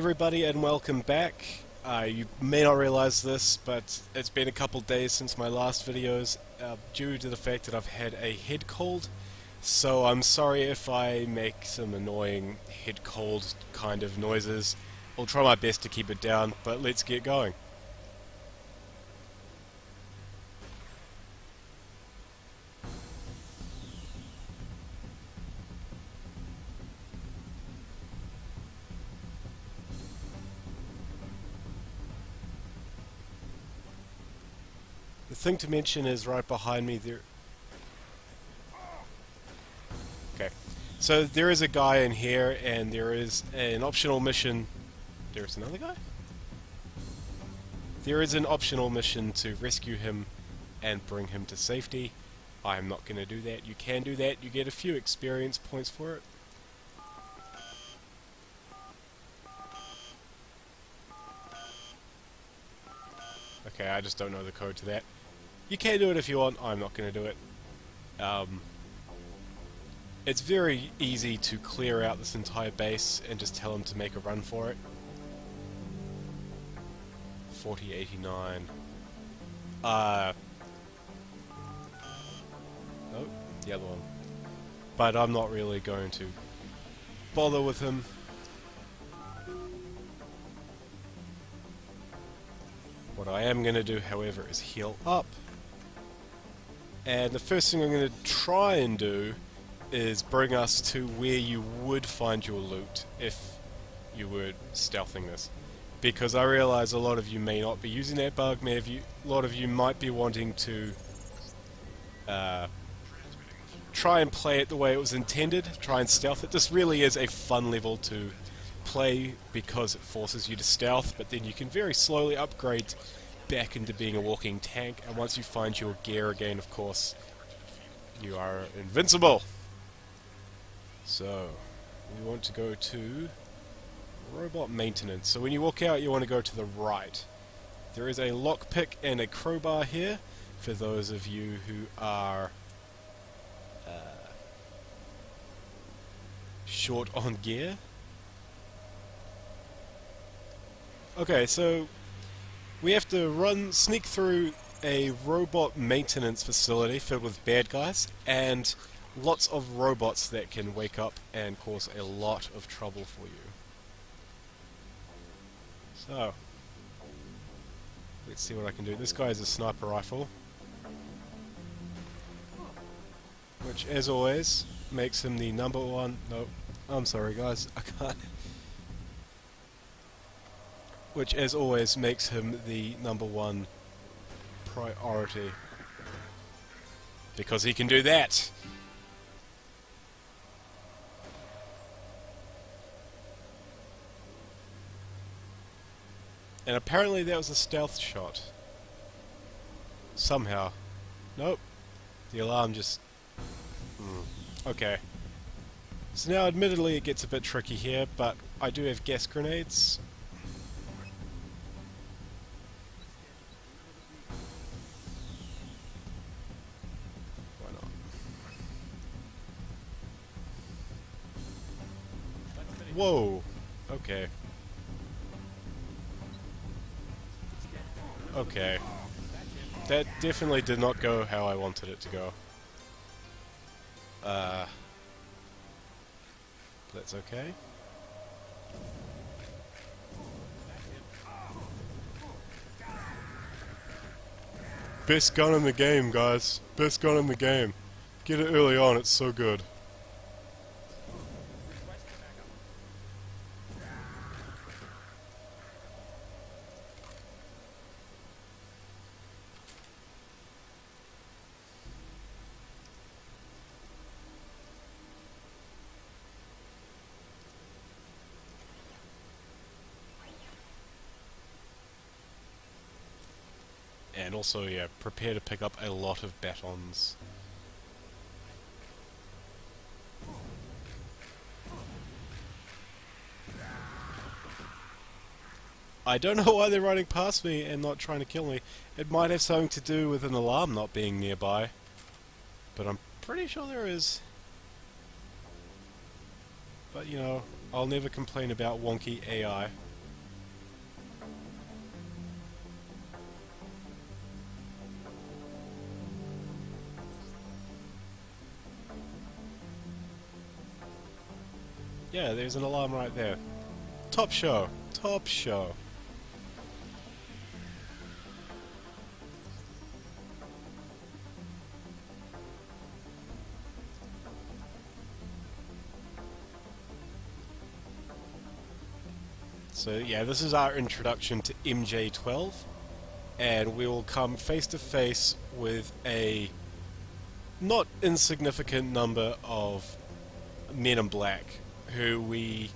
everybody and welcome back. You may not realize this, but it's been a couple days since my last videos due to the fact that I've had a head cold. So I'm sorry if I make some annoying head cold kind of noises. I'll try my best to keep it down, but let's get going. The thing to mention is right behind me there. Okay, so there is a guy in here, and there is an optional mission. There's another guy? There is an optional mission to rescue him and bring him to safety. I'm not going to do that. You can do that. You get a few experience points for it. Okay, I just don't know the code to that. You can do it if you want. I'm not going to do it. It's very easy to clear out this entire base and just tell him to make a run for it. 4089. Oh, the other one. But I'm not really going to bother with him. What I am going to do, however, is heal up. And the first thing I'm going to try and do is bring us to where you would find your loot if you were stealthing this. Because I realize a lot of you may not be using that bug, a lot of you might be wanting to try and play it the way it was intended, try and stealth it. This really is a fun level to play because it forces you to stealth, but then you can very slowly upgrade back into being a walking tank, and once you find your gear again, of course, you are invincible. So, we want to go to robot maintenance. So when you walk out, you want to go to the right. There is a lockpick and a crowbar here for those of you who are short on gear. Okay, so we have to sneak through a robot maintenance facility filled with bad guys and lots of robots that can wake up and cause a lot of trouble for you. So, let's see what I can do. This guy has a sniper rifle, which as always makes him the number one. No, I'm sorry guys, I can't. Which as always makes him the number one priority. Because he can do that! And apparently that was a stealth shot. Somehow. Nope. The alarm just... Okay. So now admittedly it gets a bit tricky here, but I do have gas grenades. Why not? Whoa! Okay. Okay. That definitely did not go how I wanted it to go. That's okay. Best gun in the game, guys. Best gun in the game. Get it early on, it's so good. And also, yeah, prepare to pick up a lot of batons. I don't know why they're running past me and not trying to kill me. It might have something to do with an alarm not being nearby. But I'm pretty sure there is. But, you know, I'll never complain about wonky AI. Yeah, there's an alarm right there. Top show. Top show. So yeah, this is our introduction to MJ12, and we will come face to face with a not insignificant number of men in black who we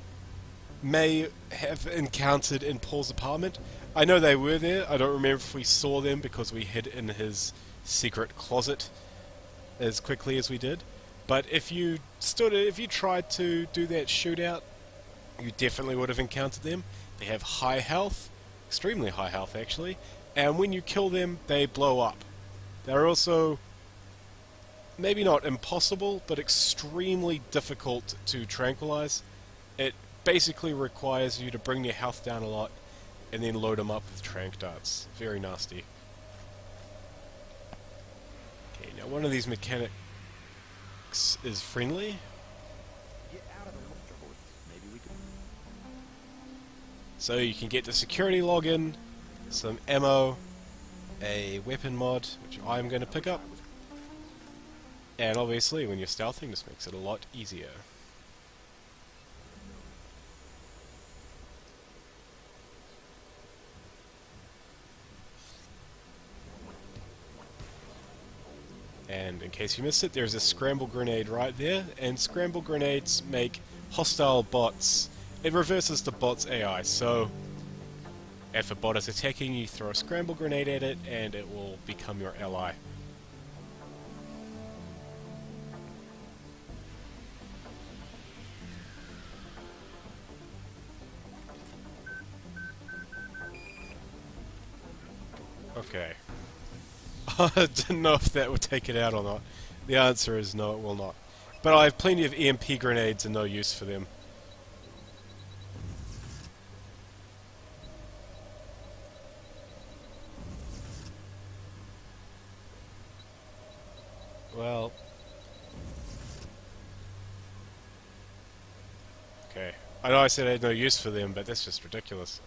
may have encountered in Paul's apartment. I know they were there. I don't remember if we saw them because we hid in his secret closet as quickly as we did. But if you tried to do that shootout, you definitely would have encountered them. They have high health, extremely high health actually, and when you kill them, they blow up. They're also maybe not impossible, but extremely difficult to tranquilize. It basically requires you to bring your health down a lot and then load them up with tranq darts. Very nasty. Okay, now one of these mechanics is friendly. So you can get the security login, some ammo, a weapon mod, which I'm going to pick up, and obviously when you're stealthing this makes it a lot easier. And in case you missed it, there's a scramble grenade right there, and scramble grenades make hostile bots. It reverses the bot's AI, so if a bot is attacking you, throw a scramble grenade at it and it will become your ally. Okay. I didn't know if that would take it out or not. The answer is no, it will not. But I have plenty of EMP grenades and no use for them. Well... okay. I know I said I had no use for them, but that's just ridiculous.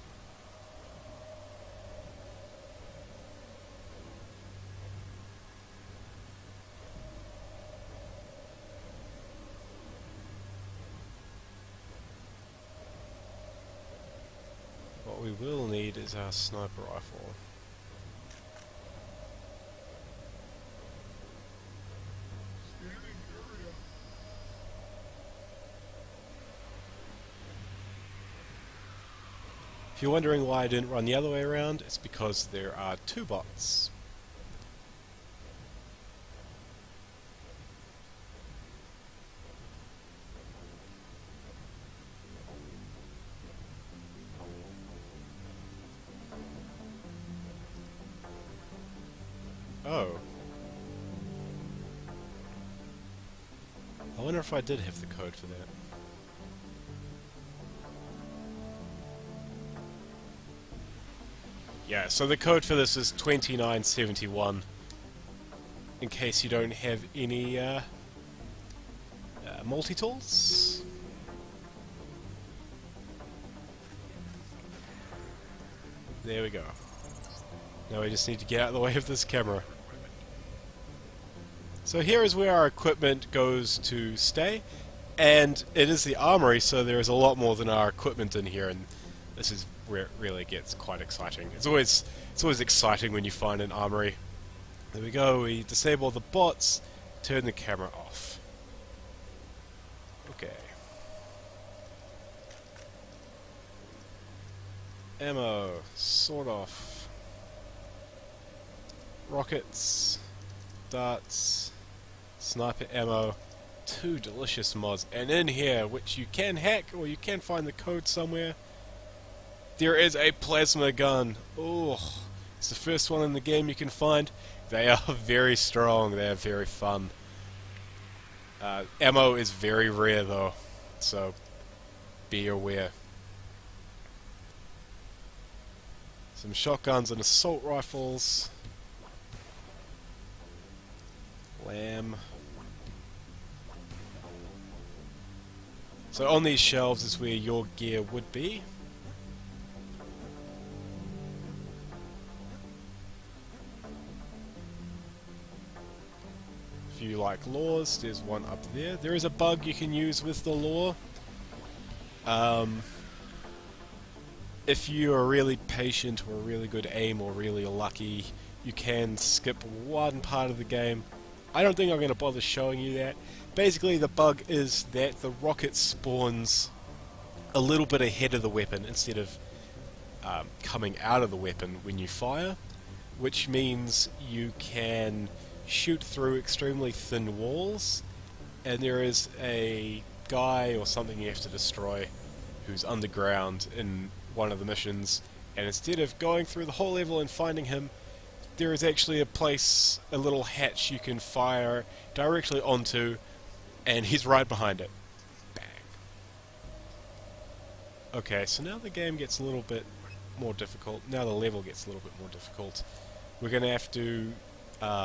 What we will need is our sniper rifle. If you're wondering why I didn't run the other way around, it's because there are two bots. Oh. I wonder if I did have the code for that. Yeah, so the code for this is 2971, in case you don't have any multi-tools. There we go. Now we just need to get out of the way of this camera. So here is where our equipment goes to stay, and it is the armory, so there is a lot more than our equipment in here, and this is where it really gets quite exciting. It's always exciting when you find an armory. There we go, we disable the bots, turn the camera off. Okay. Ammo, sword off. Rockets, darts, sniper ammo, 2 delicious mods. And in here, which you can hack or you can find the code somewhere, there is a plasma gun. Oh, it's the first one in the game you can find. They are very strong, they are very fun. Ammo is very rare though, so be aware. Some shotguns and assault rifles. Lamb. So on these shelves is where your gear would be. If you like laws, there's one up there. There is a bug you can use with the law. If you are really patient or really good aim or really lucky, you can skip one part of the game. I don't think I'm going to bother showing you that. Basically the bug is that the rocket spawns a little bit ahead of the weapon instead of coming out of the weapon when you fire, which means you can shoot through extremely thin walls, and there is a guy or something you have to destroy who's underground in one of the missions, and instead of going through the whole level and finding him, there is actually a place, a little hatch you can fire directly onto, and he's right behind it. Bang. Okay, so now the game gets a little bit more difficult. Now the level gets a little bit more difficult. We're going to have to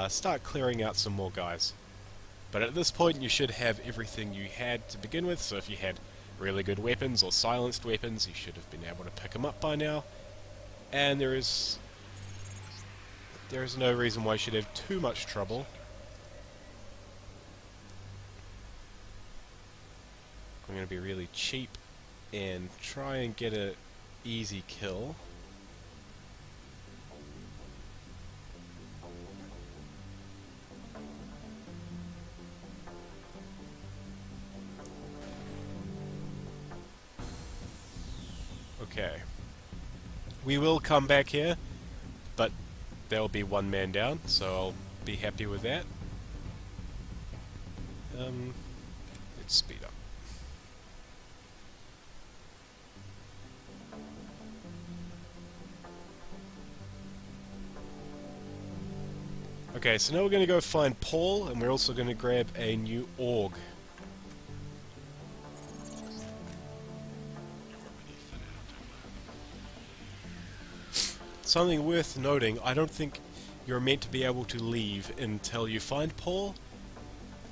start clearing out some more guys. But at this point you should have everything you had to begin with, so if you had really good weapons or silenced weapons, you should have been able to pick them up by now. And there is no reason why you should have too much trouble. I'm going to be really cheap and try and get an easy kill. Okay. We will come back here, but there will be one man down, so I'll be happy with that. Let's speed up. Okay, so now we're going to go find Paul, and we're also going to grab a new org. Something worth noting, I don't think you're meant to be able to leave until you find Paul.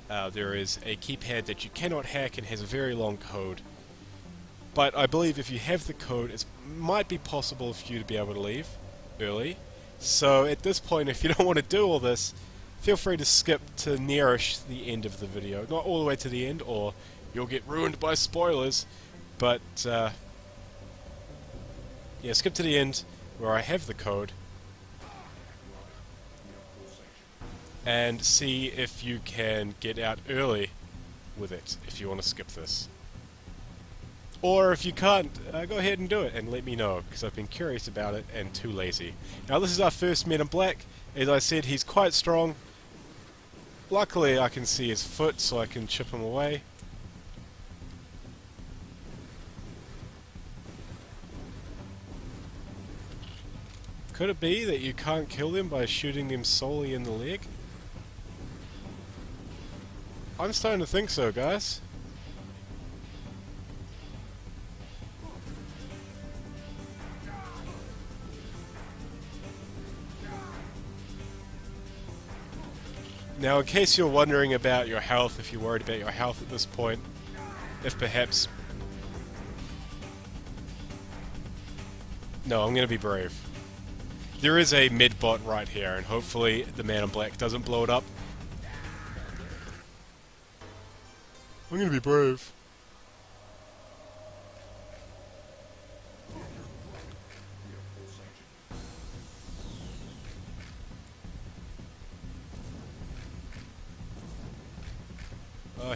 There is a keypad that you cannot hack and has a very long code. But I believe if you have the code, it might be possible for you to be able to leave early. So at this point, if you don't want to do all this, feel free to skip to nearish the end of the video. Not all the way to the end, or you'll get ruined by spoilers. But yeah, skip to the end where I have the code and see if you can get out early with it if you want to skip this. Or if you can't, go ahead and do it and let me know, because I've been curious about it and too lazy. Now this is our first Man in Black. As I said, he's quite strong. Luckily I can see his foot so I can chip him away. Could it be that you can't kill them by shooting them solely in the leg? I'm starting to think so, guys. Now, in case you're wondering about your health, if you're worried about your health at this point, if perhaps... No, I'm going to be brave. There is a mid bot right here, and hopefully the Man in Black doesn't blow it up. I'm gonna be brave.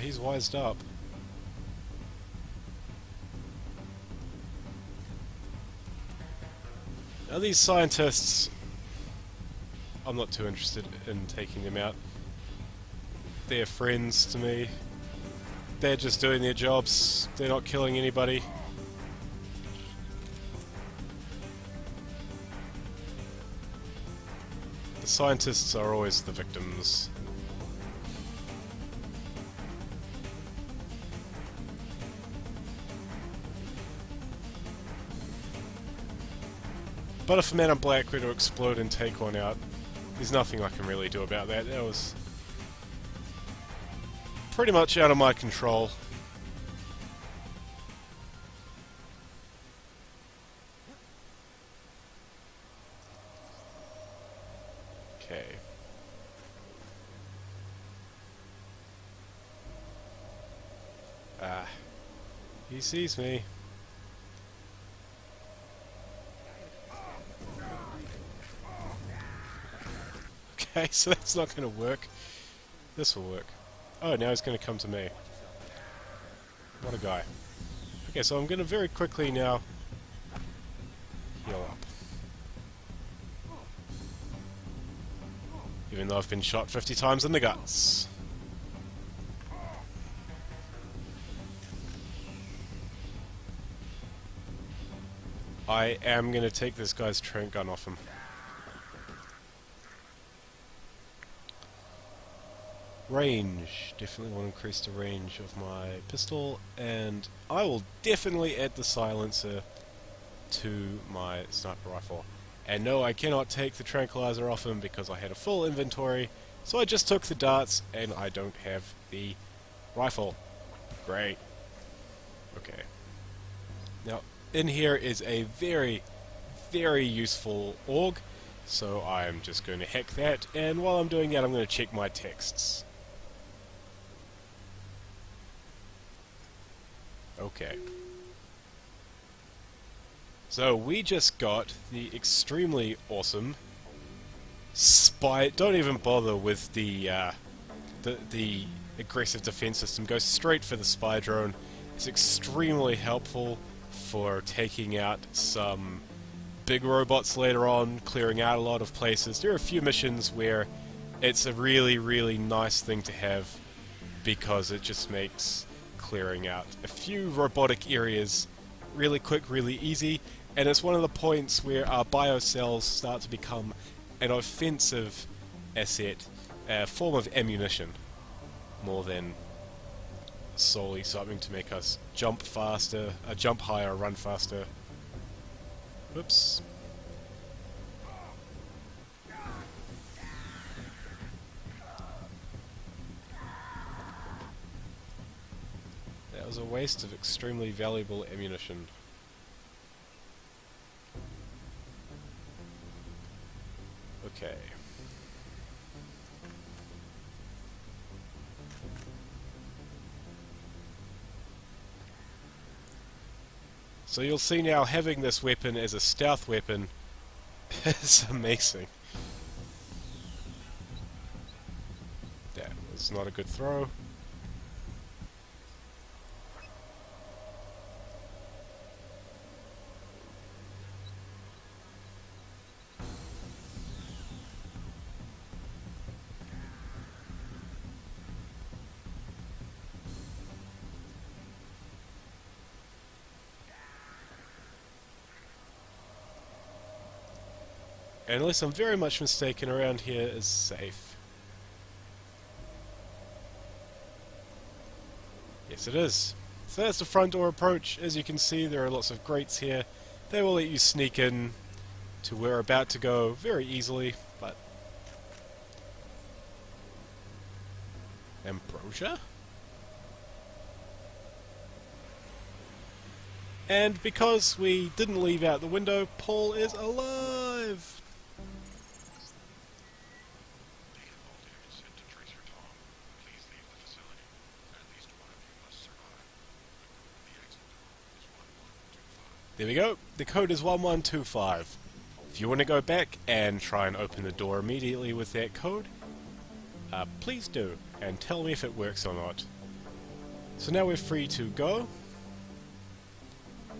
He's wised up. Now these scientists, I'm not too interested in taking them out. They're friends to me. They're just doing their jobs. They're not killing anybody. The scientists are always the victims. But if a Man in Black were to explode and take one out, there's nothing I can really do about that. That was pretty much out of my control. Okay. Ah, he sees me. Okay, so that's not going to work. This will work. Oh, now he's going to come to me. What a guy. Okay, so I'm going to very quickly now heal up. Even though I've been shot 50 times in the guts. I am going to take this guy's tranq gun off him. Range. Definitely want to increase the range of my pistol, and I will definitely add the silencer to my sniper rifle. And no, I cannot take the tranquilizer off him because I had a full inventory, so I just took the darts and I don't have the rifle. Great. Okay. Now, in here is a very, very useful org, so I'm just going to hack that, and while I'm doing that I'm going to check my texts. Okay. So we just got the extremely awesome spy. Don't even bother with the aggressive defense system. Go straight for the spy drone. It's extremely helpful for taking out some big robots later on, clearing out a lot of places. There are a few missions where it's a really, really nice thing to have because it just makes clearing out a few robotic areas really quick, really easy, and it's one of the points where our biocells start to become an offensive asset, a form of ammunition, more than solely something to make us jump faster, jump higher, run faster. Whoops. That was a waste of extremely valuable ammunition. Okay. So you'll see now having this weapon as a stealth weapon is amazing. That was not a good throw. And unless I'm very much mistaken, around here is safe. Yes, it is. So that's the front door approach. As you can see, there are lots of grates here. They will let you sneak in to where we're about to go very easily, but... Ambrosia? And because we didn't leave out the window, Paul is alive! There we go, the code is 1125. If you want to go back and try and open the door immediately with that code, please do, and tell me if it works or not. So now we're free to go,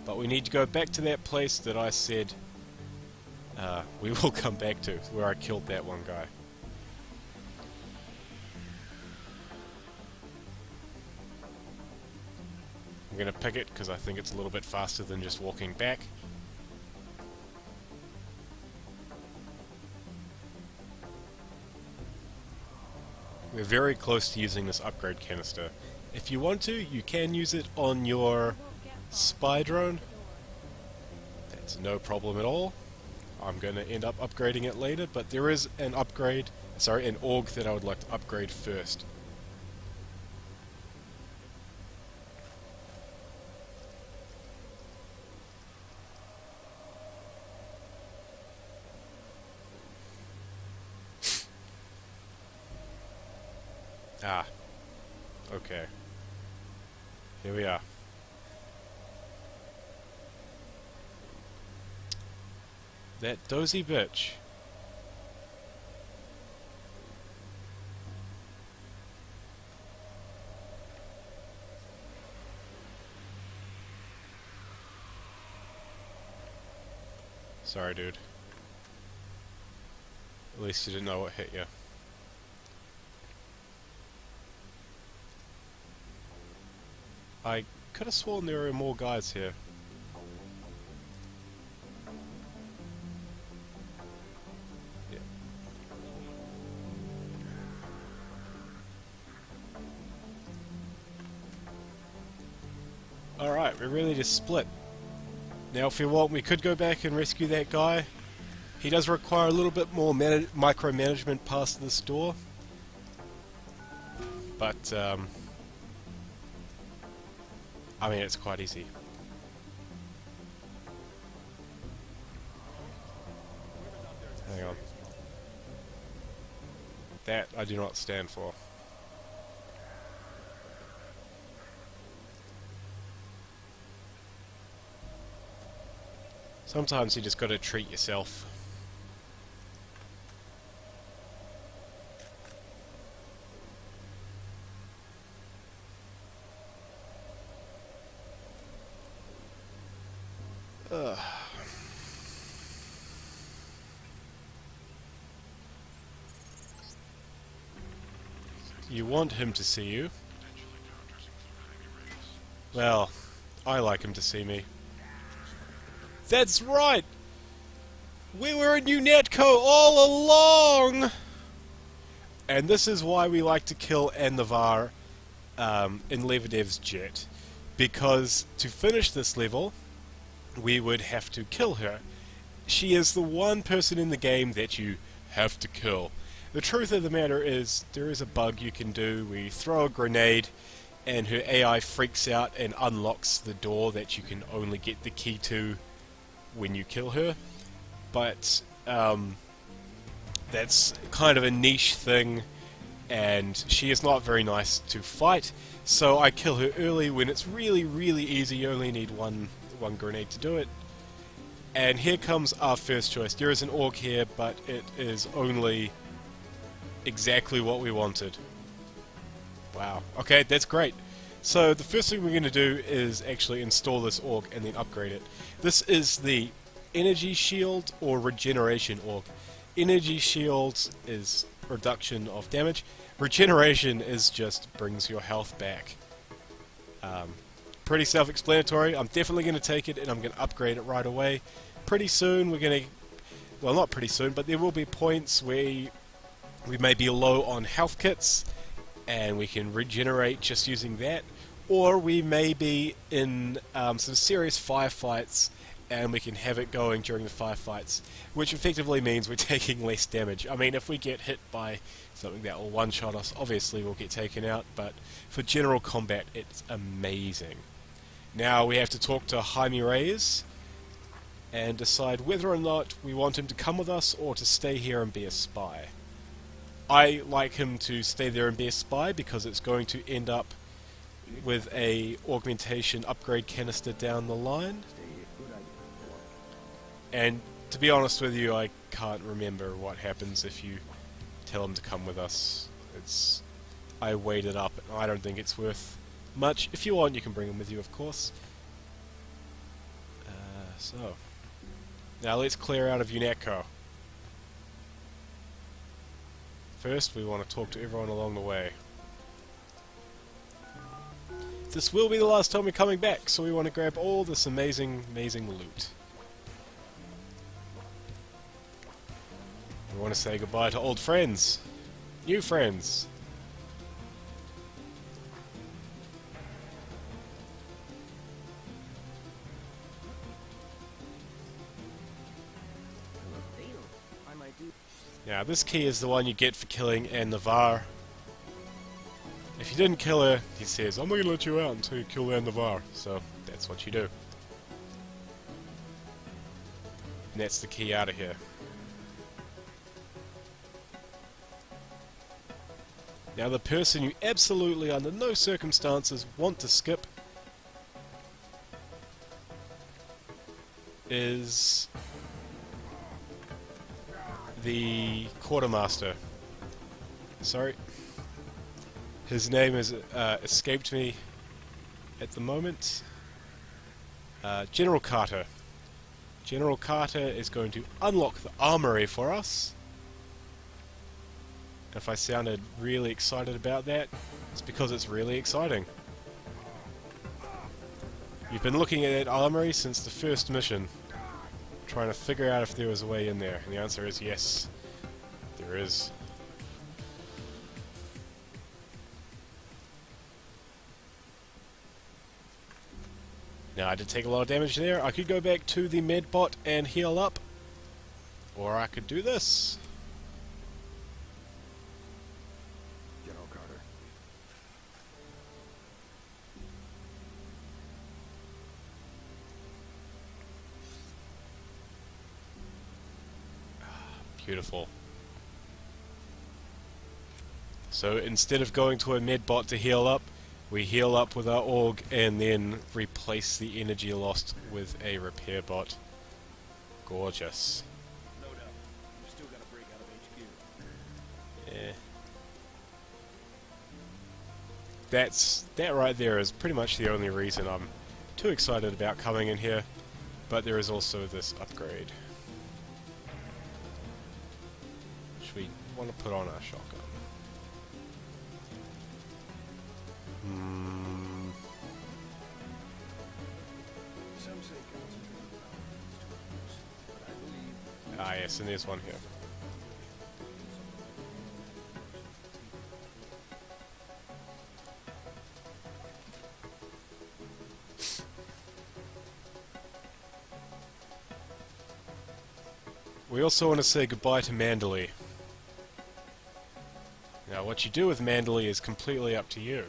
but we need to go back to that place that I said we will come back to, where I killed that one guy. I'm going to pick it because I think it's a little bit faster than just walking back. We're very close to using this upgrade canister. If you want to, you can use it on your spy drone. That's no problem at all. I'm going to end up upgrading it later, but there is an an org that I would like to upgrade first. Ah, okay. Here we are. That dozy bitch. Sorry, dude. At least you didn't know what hit you. I could have sworn there were more guys here. Yeah. Alright, we're ready to split. Now if we want, we could go back and rescue that guy. He does require a little bit more micromanagement past this door. But, I mean, it's quite easy. Hang on. That I do not stand for. Sometimes you just gotta treat yourself. Ugh. You want him to see you? Well, I like him to see me. That's right! We were in UNETCO all along! And this is why we like to kill Annavar in Levadev's jet. Because to finish this level, we would have to kill her. She is the one person in the game that you have to kill. The truth of the matter is, there is a bug you can do where you throw a grenade and her AI freaks out and unlocks the door that you can only get the key to when you kill her. But that's kind of a niche thing, and she is not very nice to fight, so I kill her early when it's really, really easy. You only need one grenade to do it. And here comes our first choice. There is an orc here, but it is only exactly what we wanted. Wow. Okay, that's great. So the first thing we're going to do is actually install this orc and then upgrade it. This is the energy shield or regeneration orc. Energy shields is reduction of damage. Regeneration is just brings your health back. Pretty self-explanatory. I'm definitely going to take it and I'm going to upgrade it right away. Pretty soon we're going to... Well, not pretty soon, but there will be points where we may be low on health kits and we can regenerate just using that. Or we may be in some serious firefights and we can have it going during the firefights, which effectively means we're taking less damage. I mean, if we get hit by something that will one-shot us, obviously we'll get taken out, but for general combat, it's amazing. Now we have to talk to Jaime Reyes and decide whether or not we want him to come with us or to stay here and be a spy. I like him to stay there and be a spy because it's going to end up with a augmentation upgrade canister down the line. And to be honest with you, I can't remember what happens if you tell him to come with us. I weighed it up and I don't think it's worth much. If you want, you can bring him with you, of course. So, now let's clear out of UNETCO. First, we want to talk to everyone along the way. This will be the last time we're coming back, so we want to grab all this amazing, amazing loot. We want to say goodbye to old friends, new friends. Now, this key is the one you get for killing Annavar. If you didn't kill her, he says, I'm not going to let you out until you kill Annavar. So, that's what you do. And that's the key out of here. Now the person you absolutely under no circumstances want to skip is the quartermaster. Sorry. His name has escaped me at the moment. General Carter. General Carter is going to unlock the armory for us. If I sounded really excited about that, it's because it's really exciting. You've been looking at that armory since the first mission, trying to figure out if there was a way in there, and the answer is yes, there is. Now, I did take a lot of damage there. I could go back to the medbot and heal up, or I could do this. General Carter. Beautiful. So instead of going to a medbot to heal up, we heal up with our org and then replace the energy lost with a repair bot. Gorgeous. No doubt. You've still got to break out of HQ. Yeah. That right there is pretty much the only reason I'm too excited about coming in here, but there is also this upgrade, which we want to put on our shotgun. Some say concentrated power is too close, but I believe Ah yes, and there's one here. We also want to say goodbye to Mandalay. Now what you do with Mandalay is completely up to you.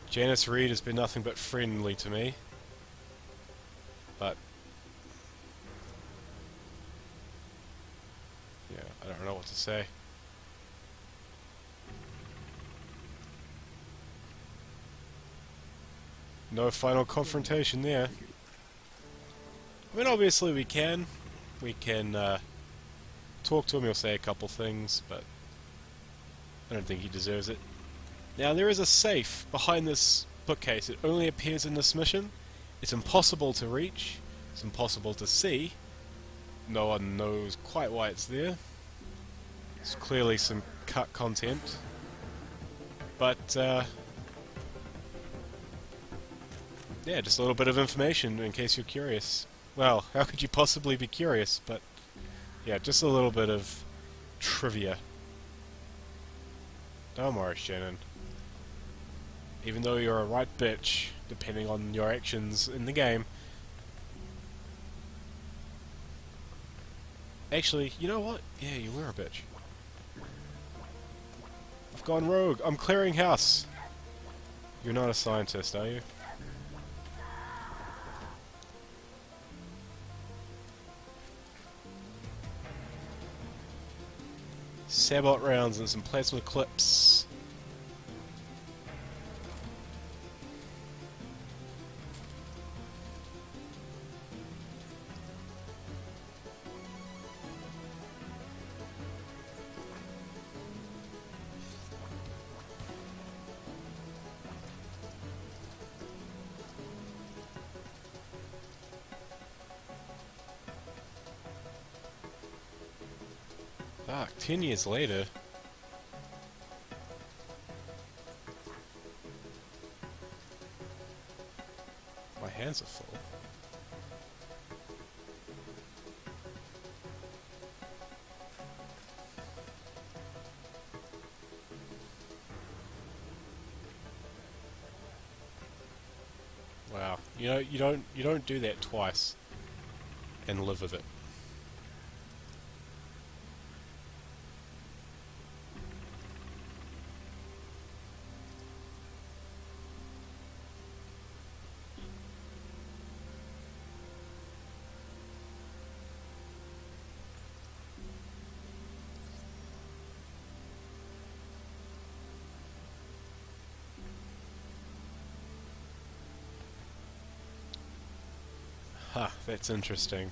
Janice Reed has been nothing but friendly to me, but yeah, I don't know what to say. No final confrontation there. I mean, obviously we can talk to him, he'll say a couple things, but I don't think he deserves it. Now, there is a safe behind this bookcase. It only appears in this mission. It's impossible to reach. It's impossible to see. No one knows quite why it's there. It's clearly some cut content. But, yeah, just a little bit of information in case you're curious. Well, how could you possibly be curious? But, yeah, just a little bit of trivia. Don't worry, Shannon. Even though you're a right bitch, depending on your actions in the game. Actually, you know what? Yeah, you were a bitch. I've gone rogue. I'm clearing house. You're not a scientist, are you? Sabot rounds and some plasma clips. Fuck, 10 years later. My hands are full. Wow. You know, you don't do that twice and live with it. Huh, that's interesting.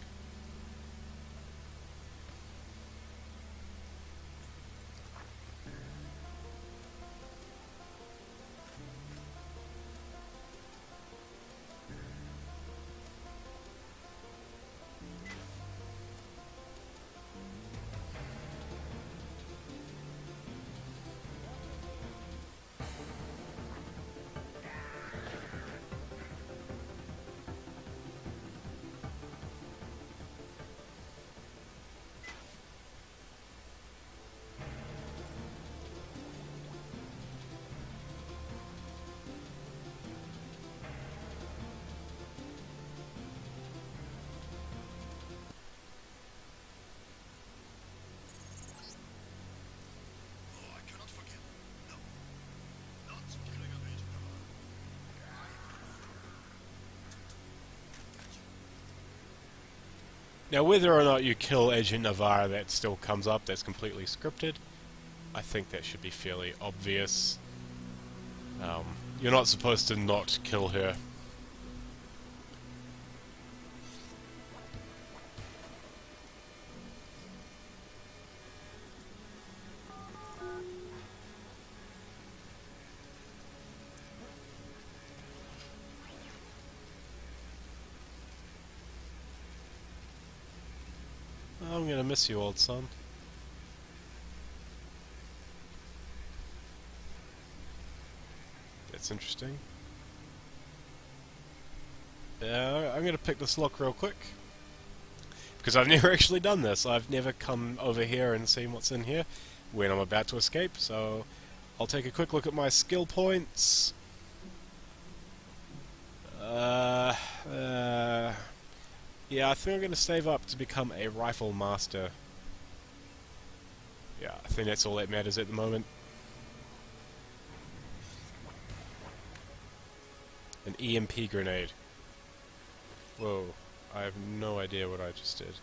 Now, whether or not you kill Agent Navarre, that still comes up. That's completely scripted. I think that should be fairly obvious. You're not supposed to not kill her. I'm gonna miss you, old son. That's interesting. I'm gonna pick this lock real quick. Because I've never actually done this. I've never come over here and seen what's in here when I'm about to escape, so I'll take a quick look at my skill points. Yeah, I think I'm going to save up to become a rifle master. Yeah, I think that's all that matters at the moment. An EMP grenade. Whoa, I have no idea what I just did.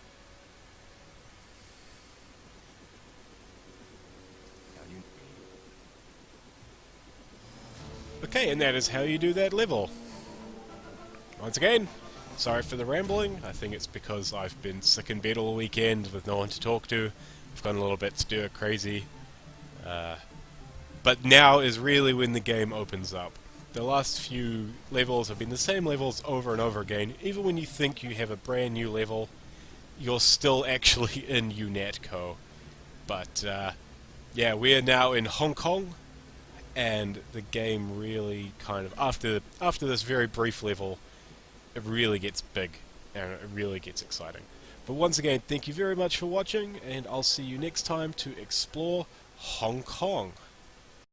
Okay, and that is how you do that level. Once again, sorry for the rambling. I think it's because I've been sick in bed all weekend with no one to talk to. I've gone a little bit stir crazy. But now is really when the game opens up. The last few levels have been the same levels over and over again. Even when you think you have a brand new level, you're still actually in UNATCO. But yeah, we are now in Hong Kong, and the game really kind of, after this very brief level, it really gets big, and it really gets exciting. But once again, thank you very much for watching, and I'll see you next time to explore Hong Kong.